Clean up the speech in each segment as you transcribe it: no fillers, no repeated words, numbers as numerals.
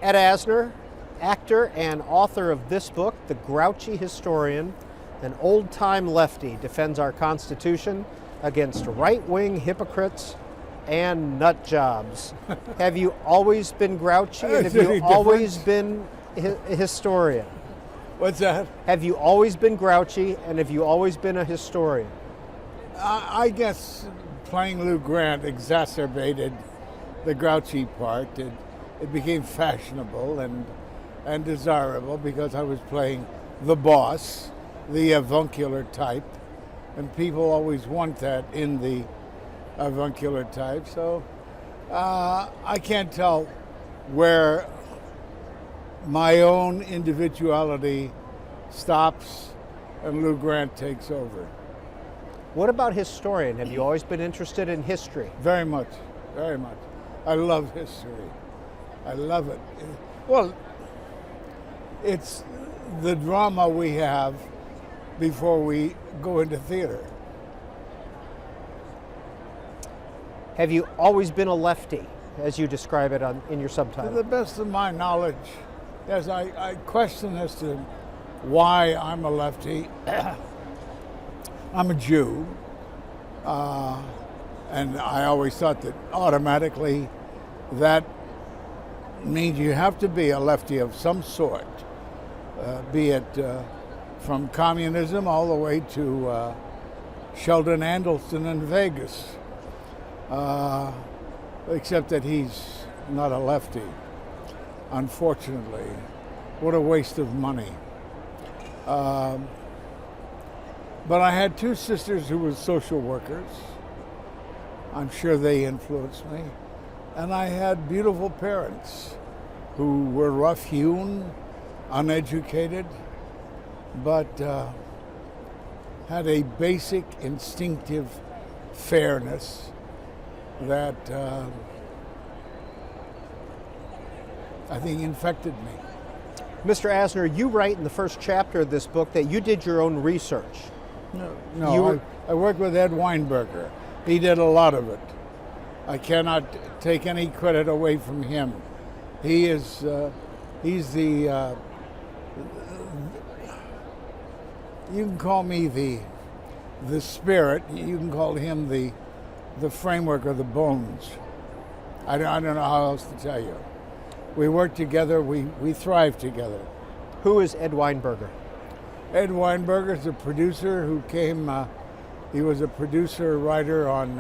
Ed Asner, actor and author of this book, The Grouchy Historian, an old-time lefty defends our Constitution against right-wing hypocrites and nut jobs. Have you always been grouchy, and have you always been a historian? What's that? Have you always been grouchy, and have you always been a historian? I guess playing Lou Grant exacerbated the grouchy part. It became fashionable and desirable because I was playing the boss, the avuncular type, and people always want that in the avuncular type. So I can't tell where my own individuality stops and Lou Grant takes over. What about historian? Have you always been interested in history? Very much, very much. I love history. I love it. Well, it's the drama we have before we go into theater. Have you always been a lefty, as you describe it in your To subtitle? the best of my knowledge, yes, I question as to why I'm a lefty. I'm a Jew, and I always thought that automatically that means you have to be a lefty of some sort, be it from communism all the way to Sheldon Adelson in Vegas, except that he's not a lefty, unfortunately. What a waste of money. But I had two sisters who were social workers. I'm sure they influenced me. And I had beautiful parents who were rough-hewn, uneducated, but had a basic instinctive fairness that I think infected me. Mr. Asner, you write in the first chapter of this book that you did your own research. No, I worked with Ed Weinberger. He did a lot of it. I cannot take any credit away from him. He's the you can call me the spirit. You can call him the framework or the bones. I don't know how else to tell you. We work together. We thrive together. Who is Ed Weinberger? Ed Weinberger is a producer who came. He was a producer writer on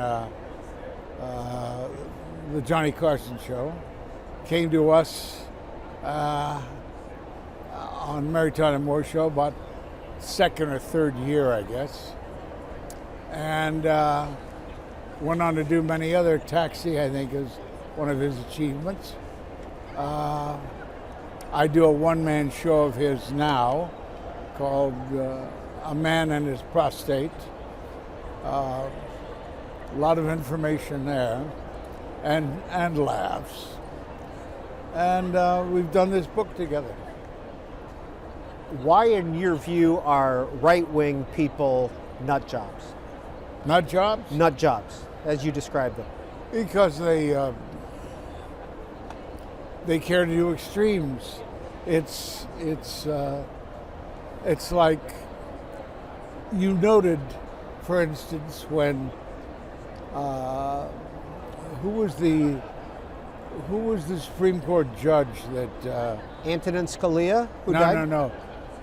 the Johnny Carson show. Came to us on Mary Tyler Moore show about second or third year, I guess, and went on to do many other. Taxi, I think, is one of his achievements. I do a one-man show of his now called A Man and His Prostate. A lot of information there and laughs. And we've done this book together. Why, in your view, are right-wing people nut jobs? Nut jobs? Nut jobs, as you describe them. Because they care to do extremes. It's like you noted, for instance, when who was the Supreme Court judge that Antonin Scalia, who died? No,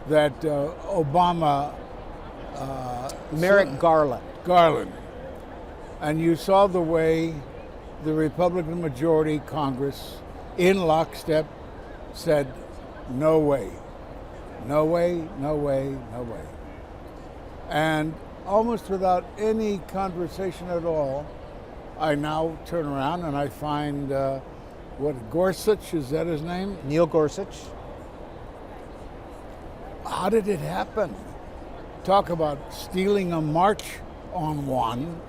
that Obama Merrick Garland. Garland, and you saw the way the Republican majority Congress in lockstep said, no way, no way, no way, no way. And almost without any conversation at all, I now turn around and I find, Gorsuch, is that his name? Neil Gorsuch. How did it happen? Talk about stealing a march on one.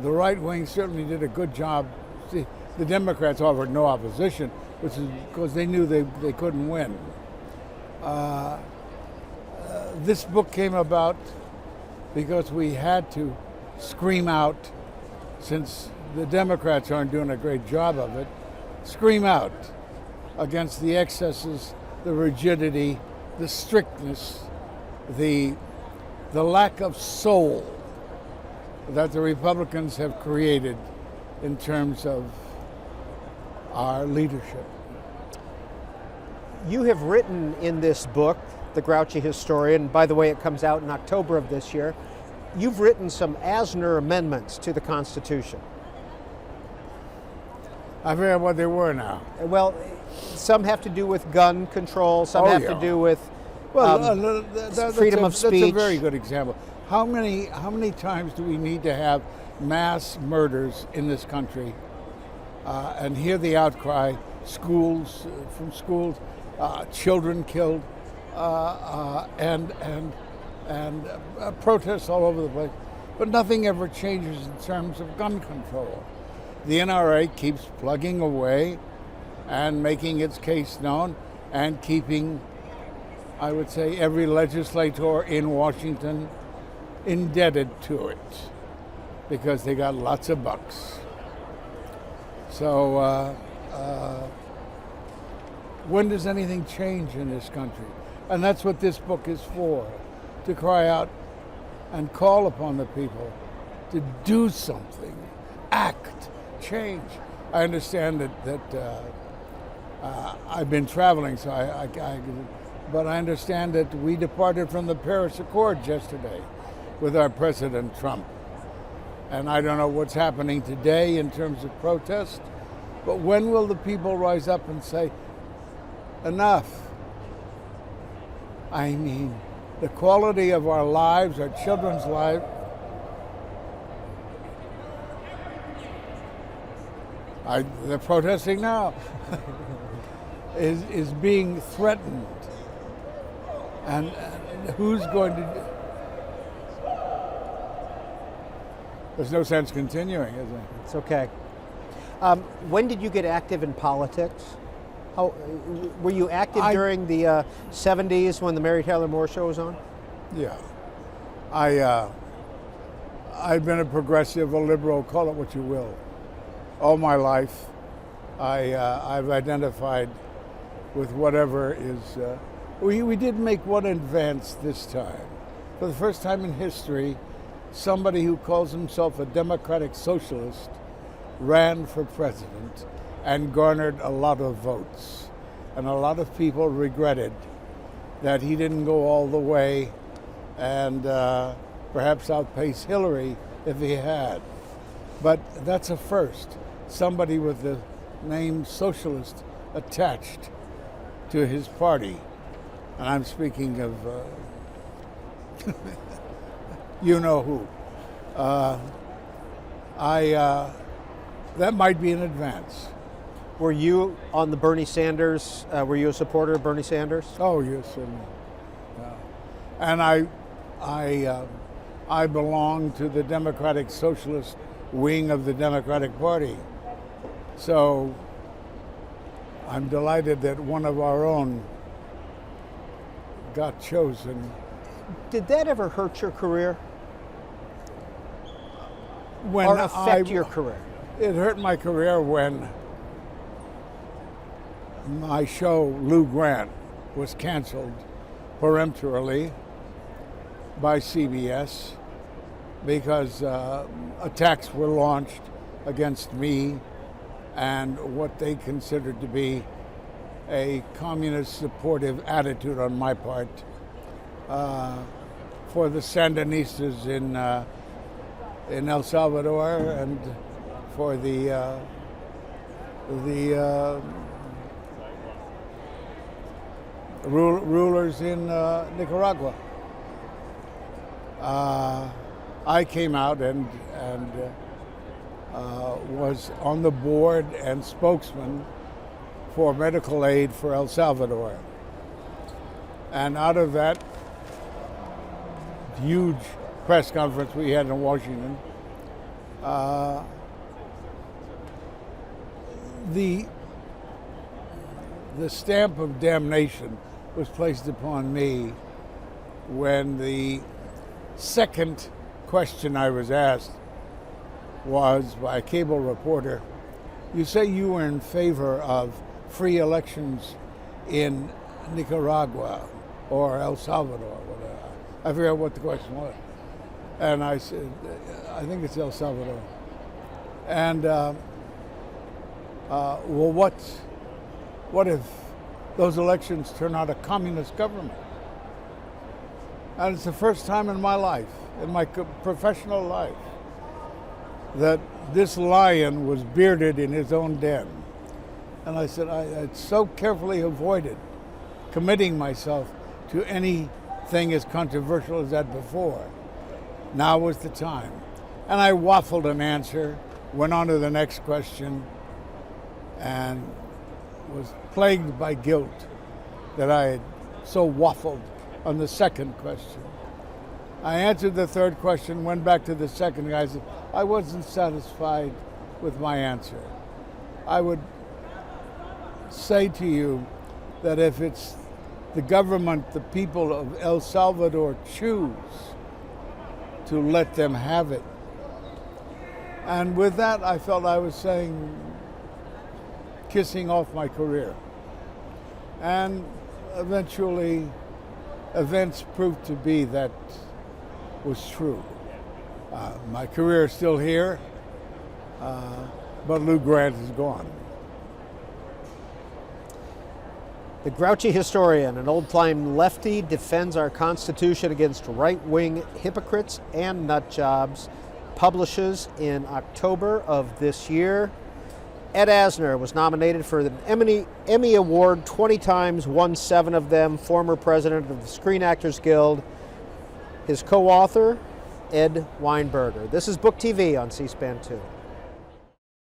The right wing certainly did a good job. See, the Democrats offered no opposition, which is because they knew they couldn't win. This book came about because we had to scream out, since the Democrats aren't doing a great job of it, scream out against the excesses, the rigidity, the strictness, the lack of soul that the Republicans have created in terms of our leadership. You have written in this book, The Grouchy Historian, by the way, it comes out in October of this year, you've written some Asner amendments to the Constitution. I forget what they were now. Well, some have to do with gun control, some have to do with freedom of speech. That's a very good example. How many times do we need to have mass murders in this country and hear the outcry, schools, children killed, and protests all over the place, but nothing ever changes in terms of gun control. The NRA keeps plugging away and making its case known and keeping, I would say, every legislator in Washington indebted to it because they got lots of bucks. So when does anything change in this country? And that's what this book is for, to cry out and call upon the people to do something, act, change. I understand that I've been traveling, so but I understand that we departed from the Paris Accords yesterday with our President Trump. And I don't know what's happening today in terms of protest, but when will the people rise up and say, enough? I mean, the quality of our lives, our children's lives, they're protesting now, is being threatened. And who's going to... There's no sense continuing, is there? It's okay. When did you get active in politics? How, were you active during the 70s when the Mary Tyler Moore Show was on? Yeah. I've been a progressive, a liberal, call it what you will. All my life, I've identified with whatever is... We did make one advance this time. For the first time in history, somebody who calls himself a democratic socialist ran for president and garnered a lot of votes. And a lot of people regretted that he didn't go all the way and perhaps outpace Hillary if he had. But that's a first. Somebody with the name socialist attached to his party. And I'm speaking of you know who. That might be an advance. Were you on the Bernie Sanders, were you a supporter of Bernie Sanders? Oh, yes, certainly. And I belong to the Democratic Socialist wing of the Democratic Party. So I'm delighted that one of our own got chosen. Did that ever hurt your career? When or affect your career? It hurt my career when my show, Lou Grant, was canceled peremptorily by CBS because attacks were launched against me and what they considered to be a communist supportive attitude on my part for the Sandinistas in El Salvador and for the rulers in Nicaragua. I came out and was on the board and spokesman for medical aid for El Salvador. And out of that huge press conference we had in Washington, the stamp of damnation was placed upon me when the second question I was asked was by a cable reporter, you say you were in favor of free elections in Nicaragua or El Salvador, whatever. I forget what the question was. And I said, I think it's El Salvador. And well, what if those elections turn out a communist government? And it's the first time in my life, in my professional life, that this lion was bearded in his own den. And I said, I had so carefully avoided committing myself to anything as controversial as that before. Now was the time. And I waffled an answer, went on to the next question, and was plagued by guilt that I had so waffled on the second question. I answered the third question, went back to the second guy, said, I wasn't satisfied with my answer. I would say to you that if it's the government the people of El Salvador choose, to let them have it. And with that, I felt I was saying, kissing off my career. And eventually, events proved to be that was true. My career is still here, but Lou Grant is gone. The Grouchy historian, an old-time lefty, defends our Constitution against right-wing hypocrites and nut jobs, publishes in October of this year. Ed Asner was nominated for the Emmy Award 20 times, won 7 of them, former president of the Screen Actors Guild. His co-author, Ed Weinberger. This is Book TV on C-SPAN 2.